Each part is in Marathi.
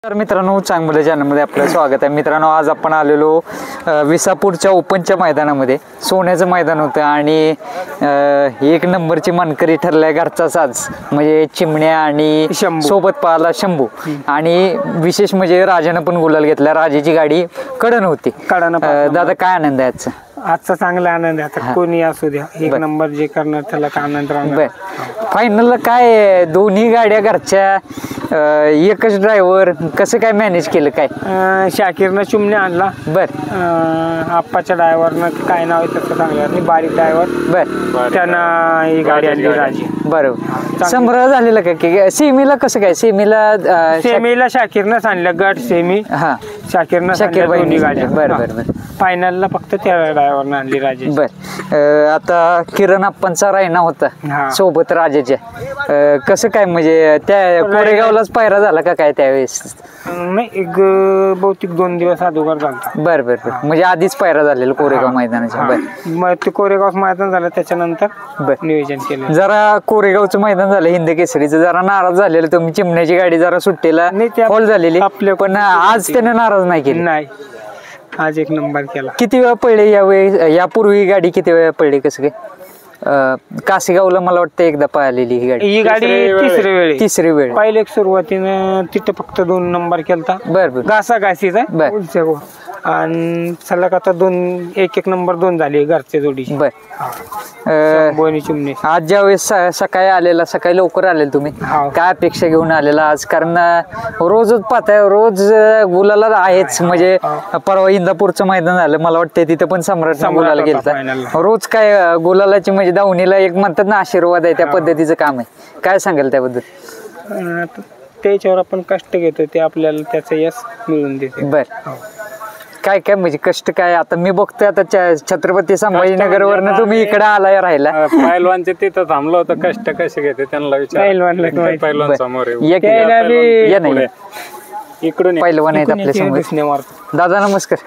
तर मित्रांनो चांगलं चॅनलमध्ये आपलं स्वागत आहे। मित्रांनो आज आपण आलेलो विसापूरच्या ओपनच्या मैदानामध्ये सोन्याचं मैदान होतं आणि एक नंबरची मानकरी ठरलाय घरचा साज म्हणजे चिमण्या आणि सोबत पाहला शंभू आणि विशेष म्हणजे राजानं पण गुलाल घेतला। राजाची गाडी कडन होती। दादा काय आनंद आहे आजचा? आजचा चांगला आनंद आहे। आता कोणी असू द्या एक नंबर जे करणार त्याला आनंद राहणार। फायनलला काय दोन्ही गाड्या घरच्या एकच ड्रायव्हर कसं काय मॅनेज केलं काय? शाकीरनं चिमण्या आणला आप्पाच्या ड्रायव्हरनं काय नाव आहे त्याचं चांगलं आणि बारीक ड्रायव्हर त्यानं ही गाडी आणली राजी। बरोबर संभ्रम झालेला का की सेमीला कसं काय? सेमीला शाकीरनंच आणलं गट सेमी शाकीरनं दोन्ही गाड्या। बरं फायनलला फक्त त्या ड्रायव्हरनं आणली राजेश। बर आता किरण अप्पांचा रायना होता सोबत राजाच्या कसं काय म्हणजे त्या कोरेगावलाच पायरा झाला का काय त्यावेळेस? नाही एक बहुतेक 2 दिवस अगोदर झाला। बर म्हणजे आधीच पायरा झालेला कोरेगाव मैदानाच्या। मग ते कोरेगाव मैदान झालं त्याच्यानंतर नियोजन केलं। जरा कोरेगावचं मैदान झालं हिंद केसरीचं जरा नाराज झालेलं तुम्ही चिमण्याची गाडी जरा सुट्टीला फॉल झालेली पण आज त्याने नाराज नाही केली। नाही आज एक नंबर केला। किती वेळा पडले यावेळी? यापूर्वी गाडी किती वेळा पडली कसं काय? कासेगावला मला वाटतं एकदा पळालेली ही गाडी तिसरी वेळ पहिले सुरुवातीनं तिथं फक्त 2 नंबर केलता। बरं घासाघासीचा आणि सलग आता 1 नंबर 2 झाले घरच्या जोडी। चिमणे आज ज्यावेळेस सकाळी आलेला सकाळी लवकर आलेला तुम्ही काय अपेक्षा घेऊन आलेला आज? कारण रोजच पाहताय रोज गुलाला आहेच म्हणजे परवा इंदापूरचं मैदान झालं मला वाटतं तिथं पण सम्राट गुलाला गेलता। रोज काय गुलालाची म्हणजे दावणीला एक म्हणतात ना आशीर्वाद आहे त्या पद्धतीचं काम आहे। काय सांगाल त्याबद्दल? त्याच्यावर आपण कष्ट घेतो ते आपल्याला त्याचं यश मिळून देते। बर काय काय म्हणजे कष्ट काय? आता मी बघतोय आता छत्रपती संभाजीनगर वरनं तुम्ही इकडे आलाय राहिला। पहिलवानचे तिथं थांबलं होतं कष्ट कसे घेते त्यांना विचार। पहिलवान समोर इकडून पहिलवान आहेत आपल्या समोर। दादा नमस्कार।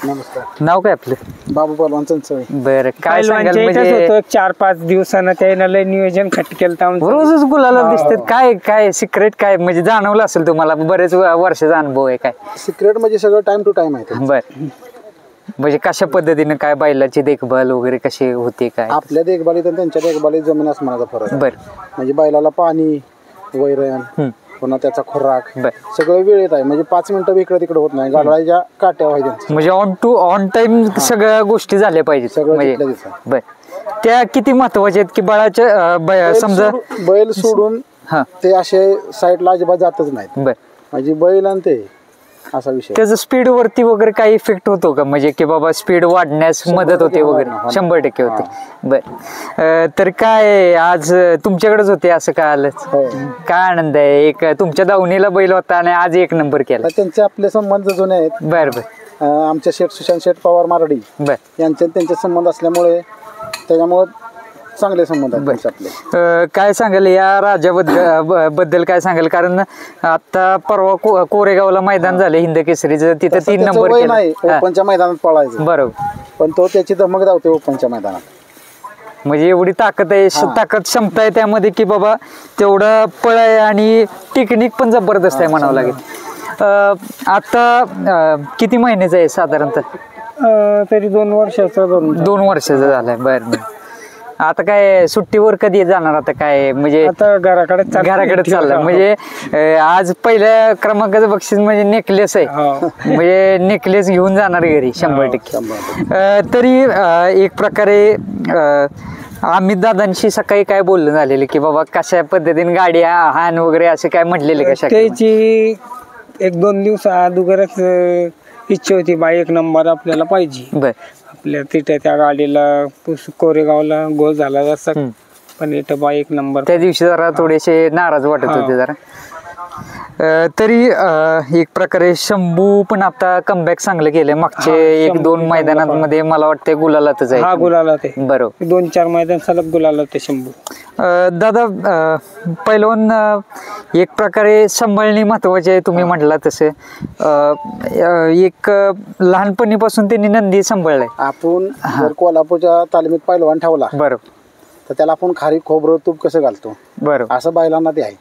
नमस्कार। नाव काय आपलं? बाबू पहलवान चंचळे। बरं काय सांगाल म्हणजे 4-5 दिवसानं त्यानं लय नियोजन खट केलं रोजच गुलाला दिसतात काय काय सिक्रेट काय म्हणजे जाणवलं असेल तुम्हाला बरेच वर्षाचा अनुभव आहे काय? सिक्रेट म्हणजे सगळं टाइम टू टाइम आहे। बर म्हणजे कशा पद्धतीने काय बैलाची देखभाल वगैरे कशी होते काय? आपल्या देखभालीत आणि त्यांच्या देखभालीत जमीन आसमानाचा फरक। बर म्हणजे बैलाला पाणी वैरण पुन्हा त्याचा खुराक सगळं वेळेत आहे म्हणजे 5 मिनिटं इकडे तिकडे होत नाही। गाडवाच्या काट्या व्हायच्या म्हणजे ऑन टाइम सगळ्या गोष्टी झाल्या पाहिजेत म्हणजे बर त्या किती महत्वाच्या आहेत की बाळाच्या समजा बैल सोडून ते असे साईडला अजिबात जातच नाहीत। बर म्हणजे बैल आणि ते असा विषय त्याचं स्पीड वरती वगैरे काही इफेक्ट होतो का म्हणजे की बाबा स्पीड वाढण्यास मदत होते वगैरे? 100% होते। बर तर काय आज तुमच्याकडेच होते असं काय आलं? काय आनंद आहे एक तुमच्या दावणीला बैल होता आणि आज 1 नंबर केला। त्यांचे आपले संबंध जुने आहेत। बर आमच्या शेठ सुशांत शेठ पवार मारडी यांचे त्यांचे संबंध असल्यामुळे त्याच्यामुळे चांगले संबंध आहेत आपले। काय सांगाल या राजाबद्दल काय सांगाल? कारण आता परवा कोरेगावला मैदान झालं हिंद केसरीचं तिथे 3 नंबर केला। ओपनच्या मैदानात पळायचं बरोबर पण तो त्याची धमक धावते ओपनच्या मैदानात म्हणजे एवढी ताकद आहे क्षमता आहे त्यामध्ये की बाबा तेवढं पळ आहे आणि टेक्निक पण जबरदस्त आहे म्हणावं लागेल। आता किती महिन्याचं आहे साधारणतः? तरी 2 वर्षाचा 2 वर्षाचा झालाय। बरं आता काय सुट्टीवर कधी जाणार? आता काय म्हणजे आता घराकडे चाललं म्हणजे आज पहिल्या क्रमांकाचं बक्षीस म्हणजे नेकलेस आहे म्हणजे नेकलेस घेऊन जाणार घरी 100%। तरी एक प्रकारे अमित दादांशी सकाळी काय बोलणं झालेलं की बाबा कशा पद्धतीने गाडी हान वगैरे असं काय म्हटलेलं का? त्याची 1-2 दिवस अगोदरच इच्छा होती बा 1 नंबर आपल्याला पाहिजे। बर आपल्या तिथे त्या गाडीला कोरेगावला गोल झाला जसा पण इथं बा 1 नंबर त्या दिवशी जरा थोडेसे नाराज वाटत होते जरा। तरी एक प्रकारे शंभू पण आता कमबॅक चांगलं केलंय मागचे 1-2 मैदानांमध्ये मला वाटतं गुलालातच आहे। गुलालात आहे बरोबर 2-4 मैदान सलग गुलालात शंभू। दादा पहिलवान एक प्रकारे सांभाळणे महत्वाचे आहे तुम्ही म्हटला तसे एक लहानपणीपासून त्यांनी नंदी सांभाळलाय। आपण जर कोल्हापूरच्या तालमीत पहिलवान ठेवला बरोबर तर त्याला आपण खारी खोबरं तूप कसं घालतो बरोबर असं बैलांना ते आहे।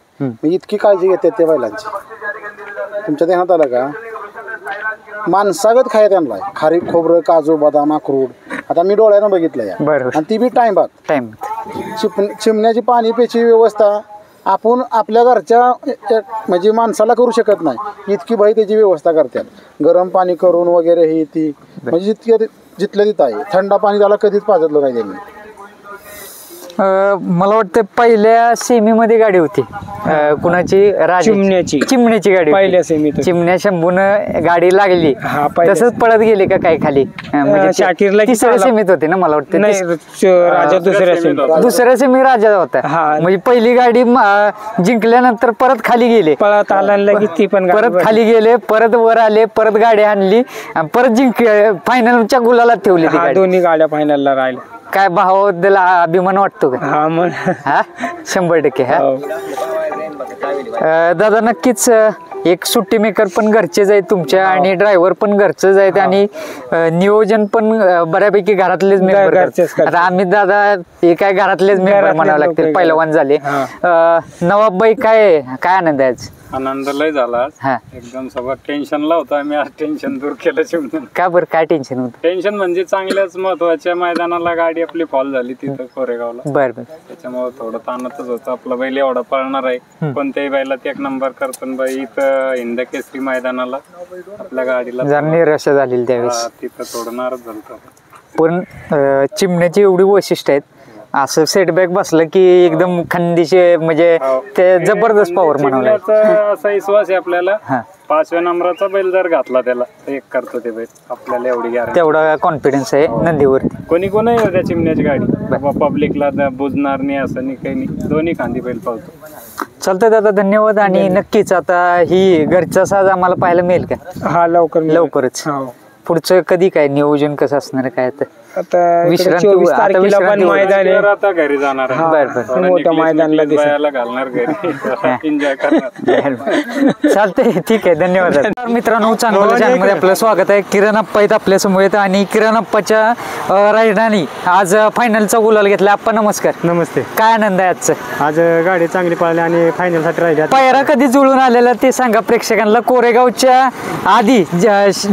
इतकी काळजी घेते ते बैलांची तुमच्या ध्यानात आलं का माणसागत खाय त्यांना खारीक खोबरं काजू बदाम अक्रोड आता मी डोळ्यानं बघितलं या बरोबर आणि ती बी टाइमात चिमण्याची पाणी प्यायची व्यवस्था आपण आपल्या घरच्या म्हणजे माणसाला करू शकत नाही इतकी बाई त्याची व्यवस्था करतात गरम पाणी करून वगैरे ही ती म्हणजे जिथलं तिथं आहे थंड पाणी त्याला कधीच पाजतलं नाही त्यांनी मला वाटतं पहिल्या सेमीमध्ये गाडी होती कुणाची चिमण्याची गाडी पहिल्या सेमीत चिमण्या शंभून गाडी लागली तसंच पळत गेली का काय खाली म्हणजे शाकीरला तिसऱ्या सेमीत होती ना मला वाटतं राजा दुसऱ्या सेमी राजा होता म्हणजे पहिली गाडी जिंकल्यानंतर परत खाली गेले पळत आला लगेच ती पण परत खाली गेले परत वर आले परत गाडी आणली परत फायनलच्या गुलाला ठेवली ती गाडी दोन्ही गाड्या फायनलला राहिल्या काय भावाबद्दल अभिमान वाटतो का हा मग हा 100% हा दादा नक्कीच एक सुट्टी मेकर पण घरचेच आहेत तुमच्या आणि ड्रायव्हर पण घरचेच आहेत आणि नियोजन पण बऱ्यापैकी घरातलेच मेंबर आता आम्ही दादा हे काय घरातलेच मेंबर म्हणावं लागतील पहिलवान झाले नवाबबाई काय आनंद आहे आज आनंद लय झाला एकदम सगळं टेन्शनला होतं आम्ही आज टेन्शन दूर केलं चिमणून का बरं काय टेन्शन होतं टेन्शन म्हणजे चांगल्याच महत्वाच्या मैदानाला गाडी आपली फॉल झाली तिथं कोरेगावला बरं त्याच्यामुळे थोडं ताणतच होतं आपला बैल एवढा पळणार आहे कोणत्याही बैलात एक नंबर करतो बाई इथं हिंद केसरी मैदानाला आपल्या गाडीला निराशा झालेली त्यावेळेस तिथं थोडं नाराज झालं पण चिमण्याची एवढी वैशिष्ट्य आहेत असं सेटबॅक बसलं की एकदम खंदीचे म्हणजे ते जबरदस्त पॉवर म्हणावं असा विश्वास आहे आपल्याला 5व्या नंबराचा बैल जर घातला त्याला एक करतो ते बैल आपल्याला एवढी तेवढा कॉन्फिडन्स आहे नंदीवरती कोणी त्या चिमण्याची गाडी पब्लिकला बुजणार नाही असं नाही काही नाही दोन्ही खांदी बैल पावतो चालतंय दादा धन्यवाद आणि नक्कीच आता ही घरचा साज आम्हाला पाहायला मिळेल का हा लवकरच पुढचं कधी काय नियोजन कसं असणार काय आता 24 तारखेला पण मैदान आहे आता घरी जाणार मोठ्या मैदानाला घालणार घरी एन्जॉय करणार चालतंय ठीक आहे धन्यवाद मित्रांनो चांगलं चॅनलमध्ये आपलं स्वागत आहे किरण अप्पा आहेत आपल्या समोर येत आणि किरण अप्पाच्या रायडानी आज फायनलचा गुलाल घेतला अप्पा नमस्कार नमस्ते काय आनंद आहे आजचं आज गाडी चांगली पळाली आणि फायनल साठी राहिली पायरा कधी जुळून आलेला ते सांगा प्रेक्षकांना कोरेगावच्या आधी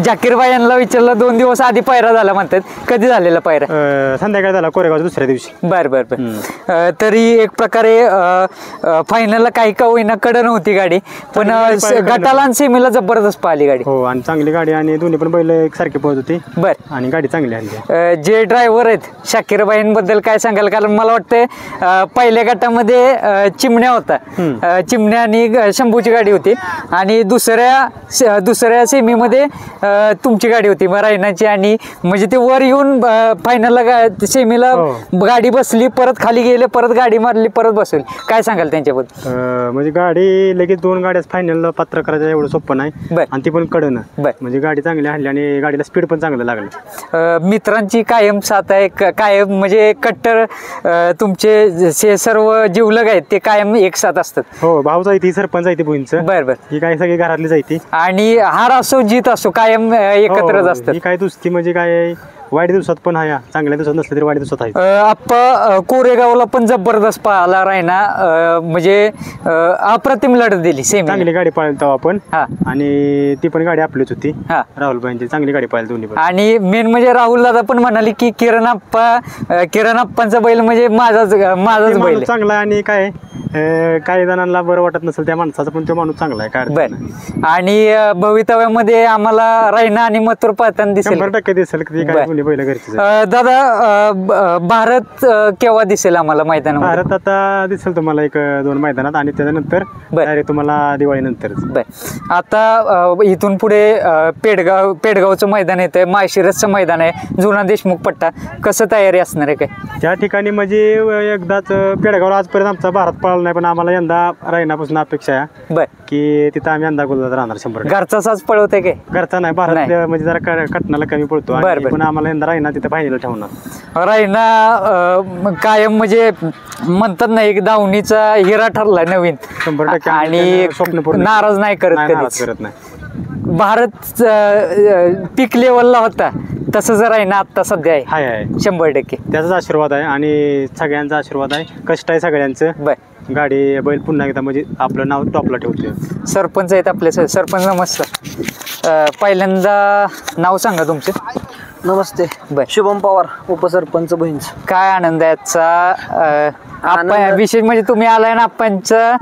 जाकीरबाई यांना विचारलं 2 दिवस आधी पायरा झाला म्हणतात कधी झालेला पायरा संध्याकाळी झाला कोरेगावच्या दुसऱ्या दिवशी बर तरी एक प्रकारे फायनलला काही का होईना कड नव्हती गाडी पण गटाला आणि सेमीला जबरदस्त पाहिली गाडी हो आणि चांगली गाडी आणि दोन्ही पण बैल एकसारखी पळत होती बर आणि गाडी चांगली आली जे ड्रायव्हर आहेत शाकीरबाईंबद्दल काय सांगाल कारण मला वाटतं पहिल्या गटामध्ये चिमण्या होता चिमण्या आणि शंभूची गाडी होती आणि दुसऱ्या सेमीमध्ये तुमची गाडी होती रायनाची आणि म्हणजे ते वर येऊन फायनलला सेमीला गाडी बसली परत खाली गेले परत गाडी मारली परत बसवली काय सांगाल त्यांच्याबद्दल म्हणजे गाडी लगेच 2 गाड्या फायनल पात्र करायचं एवढं सोपं नाही आणि ती पण कडन म्हणजे गाडी चांगली हल्ली आणि गाडीला स्पीड पण चांगलं लागलं मित्रांची कायम साथ आहे कायम म्हणजे कट्टर तुमचे सर्व जीवलग आहेत ते कायम एक साथ असतात हो भाऊच आहे ती सरपंच आहे ती बुईंचं बर ही काय सगळी घरातलीच आहे ती आणि हार असो जीत असो कायम एकत्रच असतात ही काय दुसती म्हणजे काय वाईट दिवसात पण आहे चांगल्या दिवसात नसलं तरी वाईट दिवसात आहे आप्पा कोरेगावला पण जबरदस्त पाहायला राहिना म्हणजे अप्रतिम लढत दिली सेमी चांगली गाडी पाहिली तेव्हा आपण आणि ती पण गाडी आपलीच होती राहुलबाईंची चांगली गाडी पाहिली दोन्ही पण आणि मेन म्हणजे राहुल दादा पण म्हणाले की किरण अप्पांचा बैल म्हणजे माझाच बैल चांगला आणि काही जणांना बरं वाटत नसेल त्या माणसाचा पण तो माणूस चांगला आहे काय आणि भवितव्यामध्ये आम्हाला रायना आणि मथुर पाहताना दिसेल 100% दिसेल दादा भारत केव्हा दिसेल आम्हाला मैदान भारत आता दिसेल तुम्हाला 1-2 मैदानात आणि त्याच्यानंतर तुम्हाला दिवाळी नंतर आता इथून पुढे पेडगावचं मैदान येतंय माळशिरसचं मैदान आहे जुना देशमुख पट्टा कसं तयारी असणार आहे काय त्या ठिकाणी म्हणजे एकदाच पेडगावला आजपर्यंत आमचा भारत पळाला नाही पण आम्हाला यंदा रायनापासून अपेक्षा आहे की तिथं आम्ही यंदा गुलाल राहणार 100%. घरचा साज पळवते काय घरचा नाही भारत म्हणजे जरा कटनाला कमी पडतो पण आम्हाला यंदा रायना तिथं फायनल ठेवणार रायना कायम म्हणजे म्हणतात ना एक दावणीचा हिरा ठरला नवीन 100% आणि नाराज नाही करत नाही भारत पीक लेवलला होता तसं जर आहे ना आता सध्या आहे 100% त्याचाच आशीर्वाद आहे आणि सगळ्यांचा आशीर्वाद आहे कष्ट आहे सगळ्यांचं गाडी बैल पुन्हा एकदा म्हणजे आपलं नाव टॉपला ठेवते. सरपंच आहेत आपले सरपंच नमस्कार. पहिल्यांदा नाव सांगा तुमचं. नमस्ते. बर. शुभम पवार, उपसरपंच बहिंच. काय आनंद आहे आजचा. आपण विशेष म्हणजे तुम्ही आलाय ना आप्पांचं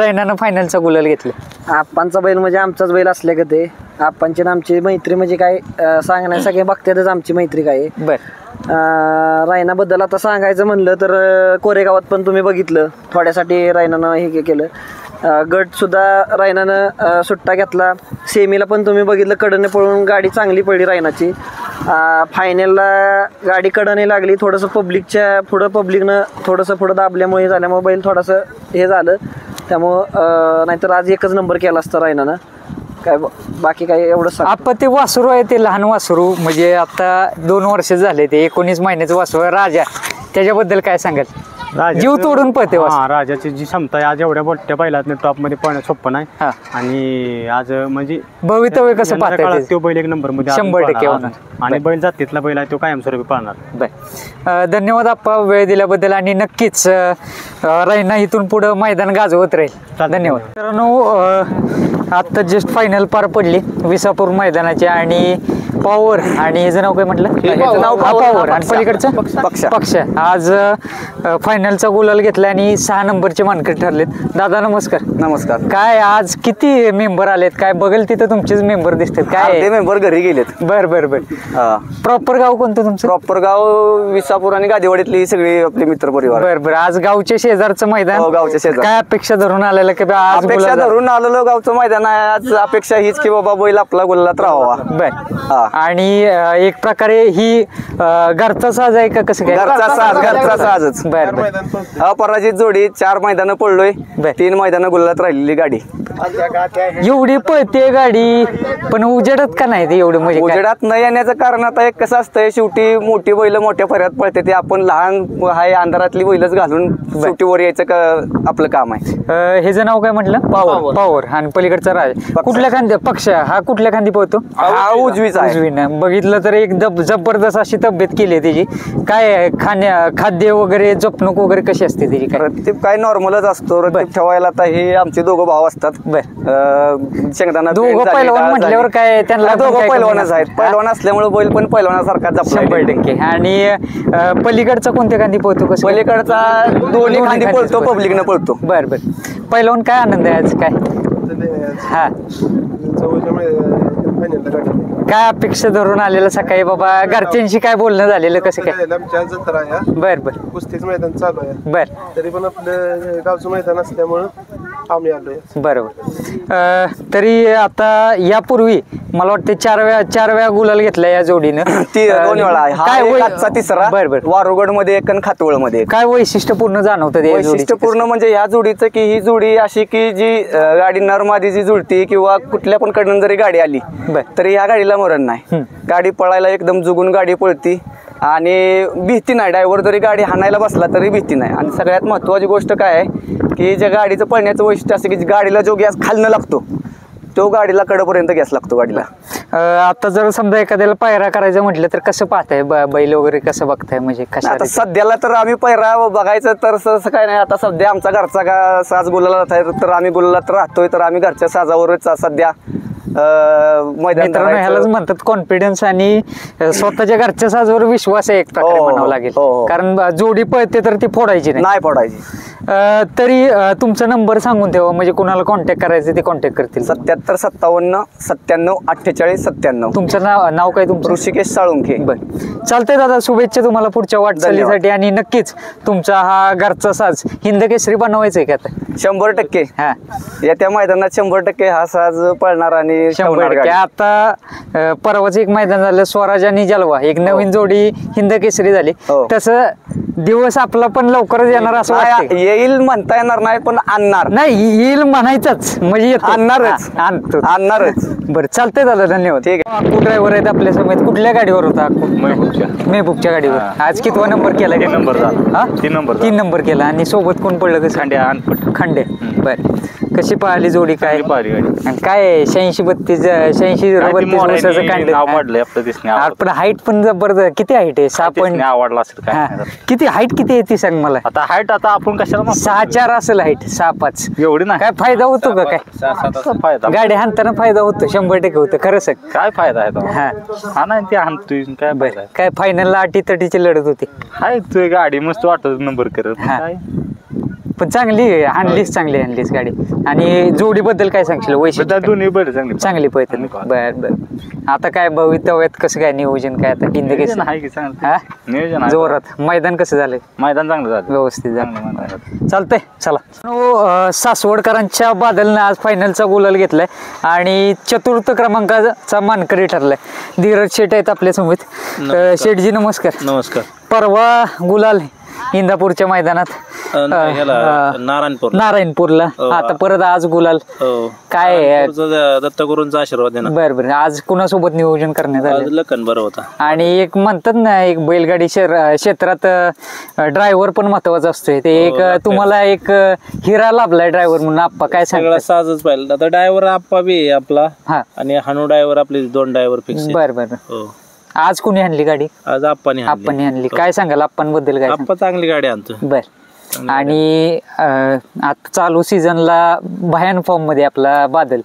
रैनानं फायनलचा गुलाल घेतला. आप्पांचा बैल म्हणजे आमचाच बैल असल्या का ते आप्पांची ना आमची मैत्री म्हणजे काय सांगण्या सगळे बघतातच आमची मैत्री काय. बर. रायनाबद्दल आता सांगायचं म्हणलं तर कोरेगावात पण तुम्ही बघितलं थोड्यासाठी रायनानं हे केलं. गट सुद्धा रायनानं सुट्टा घेतला. सेमीला पण तुम्ही बघितलं कडने पळून गाडी चांगली पडली रायनाची. फायनलला गाडी कडने लागली. थोडंसं पब्लिकच्या पुढं पब्लिकनं थोडंसं पुढं दाबल्यामुळे झाल्यामुळे बैल थोडंसं हे झालं. त्यामुळं नाहीतर आज एकच नंबर केला असता रायनानं. काय बाकी काय एवढं आपण ते वासरू आहे ते लहान वासरू म्हणजे आता 2 वर्ष झाले ते 19 महिन्याचं वासरू आहे राजा. त्याच्याबद्दल काय सांगाल. जीव तोडून पळते. राजाची जी क्षमता आहे आज एवढ्या मोठ्या बैलात टॉप मध्ये पळणं सोपं नाही. आणि आज म्हणजे भवितव्य कसं पाहताय. तो बैल एक नंबर मध्ये 100% होणार. आणि बैल जातीतला बैल आहे तो कायमस्वरूपी पाळणार. धन्यवाद आप्पा वेळ दिल्याबद्दल आणि नक्कीच रैना इथून पुढे मैदान गाजवत राहील. धन्यवाद. मित्रांनो आत्ता जस्ट फायनल पार पडली विसापूर मैदानाची आणि पॉवर आणि याचं नाव काय म्हटलं पॉवर आणि पलीकडचं पक्ष आज फायनलचा गुलाल घेतला आणि 6 नंबरचे मानकरी ठरलेत. दादा नमस्कार. नमस्कार. काय आज किती मेंबर आलेत काय बघल तिथं तुमचेच मेंबर दिसतात काय मेंबर घरी गेलेत. बर बर बर. प्रॉपर गाव कोणतं तुमचं. प्रॉपर गाव विसापूर आणि गादीवाडीतली सगळी आपले मित्र परिवार. बर बर. आज गावच्या शेजारचं मैदान. गावच्या शेजार. काय अपेक्षा धरून आलेलं की आज अपेक्षा धरून आलेलं गावचं मैदान आहे. आज अपेक्षा हीच की बाबा बैल आपला गुलालात राहावा. बर. आणि एक प्रकारे ही घरचा साज आहे का कसं काय. घरचा साजच. बर बर. अपराजित जोडी 4 मैदानं पडलोय. 3 मैदानं गुलालात राहिलेली गाडी. एवढी पळते गाडी पण उजेडत का नाही एवढं म्हणजे उजेडात न येण्याचं कारण आता एक कसं असतंय शेवटी मोठी बैल मोठ्या फऱ्यात पळते ते आपण लहान हाय अंधारातली बैलच घालून शेवटी वर यायचं आपलं काम आहे. हे नाव काय म्हटलं पॉवर. पॉवर आणि पलीकडचा राज कुठल्या खांदी पक्ष हा कुठल्या खांदी पळतो. हा उजवीचा. उजवीनं बघितलं तर एकदम जबरदस्त अशी तब्येत केली आहे त्याची. काय खाद्य वगैरे जपणूक वगैरे कशी असते त्याची काय. रतीब काय नॉर्मलच असतो. रतीब ठेवायला आता हे आमचे दोघं भाव असतात. शेंगदाणा दोघं पहिलवान म्हटल्यावर काय त्यांना दोघं पहिलवानच आहेत. पहिलवान असल्यामुळे बैल पण पहिलवानासारखा जपला 100%. आणि पलीकडचा कोणत्या खांदी पळतो कसं. पलीकडचा दोन्ही खांदी पळतो पब्लिकनं पळतो. बर बर. पहिलवान काय आनंद आहे आज काय. हा काय अपेक्षा धरून आलेलं सकाळी बाबा घरच्यांशी काय बोलणं झालेलं कसं काय. बर बर. कुस्तीच मैदान चालू आहे. बर. तरी पण आपलं गावचं मैदान असल्यामुळं आम्ही आलोय. बरोबर. तरी आता यापूर्वी मला वाटतं 4 वेळा गुलाल घेतला या जोडीनं. 2 वेळा. हा तिसरा. बरोबर. वारुगड मध्ये एक आणि खातवळ मध्ये. काय वैशिष्ट्यपूर्ण जाणवतं. वैशिष्ट्यपूर्ण म्हणजे ह्या जोडीचं की ही जोडी अशी की जी गाडी नरमादी जी जुळती किंवा कुठल्या पण कडून जरी गाडी आली तरी ह्या गाडीला मरण नाही. गाडी पळायला एकदम जुगून गाडी पळती आणि भीती नाही. ड्रायव्हर जरी गाडी हाणायला बसला तरी भीती नाही. आणि सगळ्यात महत्वाची गोष्ट काय आहे की ज्या गाडीचं पळण्याचं वैशिष्ट्य असं की गाडीला जो गॅस खालनं लागतो तो गाडीला कडपर्यंत गॅस लागतो गाडीला. आता जर समजा एखाद्याला पायरा करायचं म्हटलं तर कसं पाहताय बैल वगैरे कसं बघताय म्हणजे आता सध्याला तर आम्ही पायरा बघायचं तर असं काय नाही. आता सध्या आमचा घरचा का साज गुलालात आहे तर आम्ही गुलालात राहतोय तर आम्ही घरच्या साजावरच सध्या मित्रांनो ह्यालाच म्हणतात कॉन्फिडन्स आणि स्वतःच्या घरच्या साजवर विश्वास आहे एक प्रकारे म्हणावं लागेल. कारण जोडी पळते तर ती फोडायची नाही फोडायची. तरी तुमचा नंबर सांगून ठेवा म्हणजे कुणाला कॉन्टॅक्ट करायचं ते कॉन्टॅक्ट करतील. 77 57 97 48 97. तुमचं नाव काय तुमचं. ऋषिकेश साळुंखे. बरं चालतंय दादा. शुभेच्छा तुम्हाला पुढच्या वाटचालीसाठी आणि नक्कीच तुमचा हा घरचा साज हिंद केसरी बनवायचा आहे का आता. 100%. हा येत्या मैदानात 100% हा साज पळणार आणि 100%. आता परवाच एक मैदान झालं स्वराज आणि जलवा एक नवीन जोडी हिंद केसरी झाली. तसं दिवस आपला पण लवकरच येणार असं वाटतं. येईल म्हणता येणार नाही पण आणणार नाही. येईल म्हणायचंच म्हणजे आणणारच. बरं चालतंय दादा. धन्यवाद. ठीक आहे. अक्कू ड्रायव्हर आहेत आपल्या समेत. कुठल्या गाडीवर होता अक्कू. मेहबूबच्या गाडीवर. आज कितवा नंबर केला. 3 नंबर 3 नंबर केला. आणि सोबत कोण पडलं कसं. खंडे. बरं कशी पाहिली जोडी काय पाहिली गाडी आणि काय 86-32 86-32 काढलं वाढलंय आपलं दिसणे पण हाईट पण जबरदस्त. किती हाईट आहे? 6 पॉईंट आवडला असेल काय किती हाईट किती आहे ती सांग मला. आता हाईट आता आपण कशाला 6-4 असेल हाईट 6-5 एवढी नाही काय फायदा होतो का काय फायदा गाडी हाणताना फायदा होतो 100% होतं खरं सांग. काय फायदा आहे तो हा हा नाही ते हाणतोय काय बरं काय फायनलला 80-30ची लढत होती. हाय तू गाडी मस्त वाटत नंबर करत काय पण चांगली आणलीच गाडी. आणि जोडीबद्दल काय सांगशील? वैशिष्ट्य दोन्ही बरं चांगली पळते. बर बर आता काय भवितव्यात कसं काय नियोजन काय आता नियोजन आहे की चांगलं नियोजन आहे. जोरात मैदान कसं झालंय? मैदान चांगलं झालं व्यवस्थित झालं चालतंय. चला सासवडकरांच्या बादलनं आज फायनलचा गुलाल घेतलाय आणि चतुर्थ क्रमांकाचा मानकरी ठरलाय. धीरज शेट आहेत आपल्या समोर. शेठजी नमस्कार. नमस्कार. परवा गुलाल इंदापूरच्या मैदानात नारायणपूरला आता परत आज गुलाल काय दत्तगुरूंचा आशीर्वाद आहे ना. बरं आज कुणासोबत नियोजन करण्यात आलं? लखन बरं होता. आणि एक म्हणतात ना एक बैलगाडी क्षेत्रात ड्रायव्हर पण महत्वाचा असतोय. ते एक तुम्हाला एक हिरा लाभलाय ड्रायव्हर म्हणून. आप्पा काय सगळं साजच पाहिलं. आता ड्रायव्हर आप्पा बी आहे आपला आणि हानू ड्रायव्हर आपले 2 ड्रायव्हर फिक्स. बरं आज कुणी आणली गाडी? आज आप्पानी आणली. काय सांगाल आप्पांबद्दल? काय आप्पा चांगली गाडी आणतो. बर आणि आता चालू सीझनला भयान फॉर्म मध्ये आपला बादल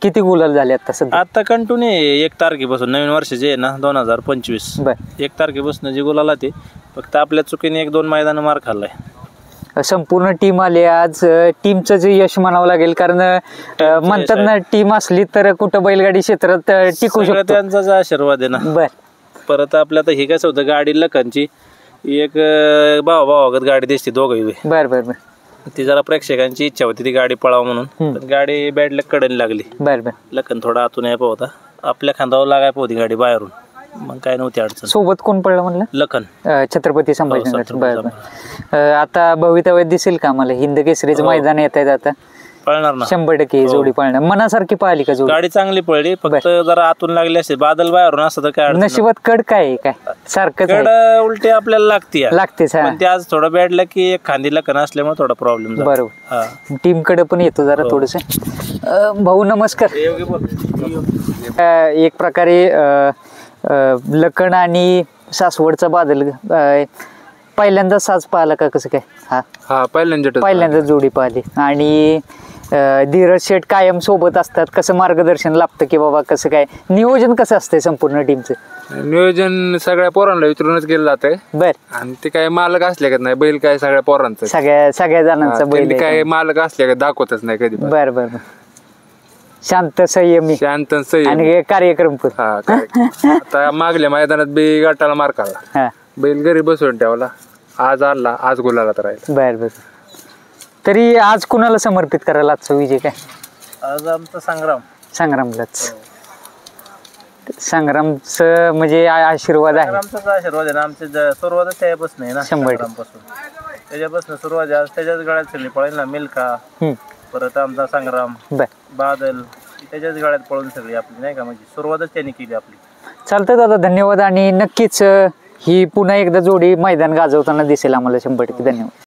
किती गुलाल झाले आता सध्या? आता कंटिन्यू 1 तारखेपासून नवीन वर्षाचे आहे ना 2025. 1 तारखेपासून जी गुलाल ते फक्त आपल्या चुकीने 1-2 मैदान मार खाल्लाय. संपूर्ण टीम आली आज. टीमचं जे यश म्हणावं लागेल कारण म्हणतात ना टीम असली तर कुठं बैलगाडी क्षेत्रात टिकू शकतो. त्यांचाच आशीर्वाद आहे ना. बर परत आपल्या आता हे कसं होतं गाडी लखनची एक भावागत गाडी दिसते दोघही. बर बर बर ती जरा प्रेक्षकांची इच्छा होती ती गाडी पळावं म्हणून पण गाडी बॅड लक कडणी लागली. बर बर लखन थोडा आतून यायला होता आपल्या खांदावर लागाय होती गाडी बाहेरून. मग काय नव्हती अडचण. सोबत कोण पडलं म्हणलं? लखन छत्रपती संभाजीनगर. बर आता भवितव्यात दिसेल का मला हिंद केसरीचं मैदान येत आहेत आता? पळणार ना 100% जोडी पळणार. मनासारखी पाहिली का जोडी? गाडी चांगली पळली फक्त जरा आतून लागली असेल. बादल बाहेरून असं तर काय नशिबात कड काय काय सारखं उलटी आपल्याला लागतेच. पण ते आज थोडं बॅडलं की एक खांदी लखन असल्यामुळे थोडा प्रॉब्लेम. बरोबर टीम कडे पण येतो जरा थोडस. भाऊ नमस्कार. एक प्रकारे लखन आणि सासवडचा बादल पहिल्यांदा साज पाहिला का कसं काय? पहिल्यांदा जोडी पाहिली. आणि धीरज शेठ कायम सोबत असतात. कसं मार्गदर्शन लाभतं की बाबा कसं काय नियोजन कसं असतंय संपूर्ण टीमचं? नियोजन सगळ्या पोरांना विचारूनच केलं जातंय. बर आणि ते काय मालक असले का नाही बैल काय सगळ्या पोरांचं सगळ्या जणांचा बैल काय मालक असले का दाखवतच नाही कधी. बर बर शांत संयमी आणि कार्यक्रम पण. आता मागल्या मैदानात बी गटाला मार खाल्ला. बैल घरी बसवून ठेवला. आज आणला आज गुलाला तर राहिला. बर बर तरी आज कुणाला समर्पित करायला आजचा विजय काय? आज आमचा संग्रामलाच. संग्रामचं म्हणजे आशीर्वाद आहे. आशीर्वाद आहे ना. आमचे सुरुवातच त्यापासून आहे ना 100% त्याच्यापासून सुरुवात आहे. त्याच्याच गाड्यात सगळी पळेल ना. मिल्खा परत आमचा संग्राम बादल त्याच्याच गाड्यात पळून सगळी आपली नाही का म्हणजे सुरुवातच त्यांनी केली आपली. चालतं दादा धन्यवाद. आणि नक्कीच ही पुन्हा एकदा जोडी मैदान गाजवताना दिसेल आम्हाला 100% धन्यवाद.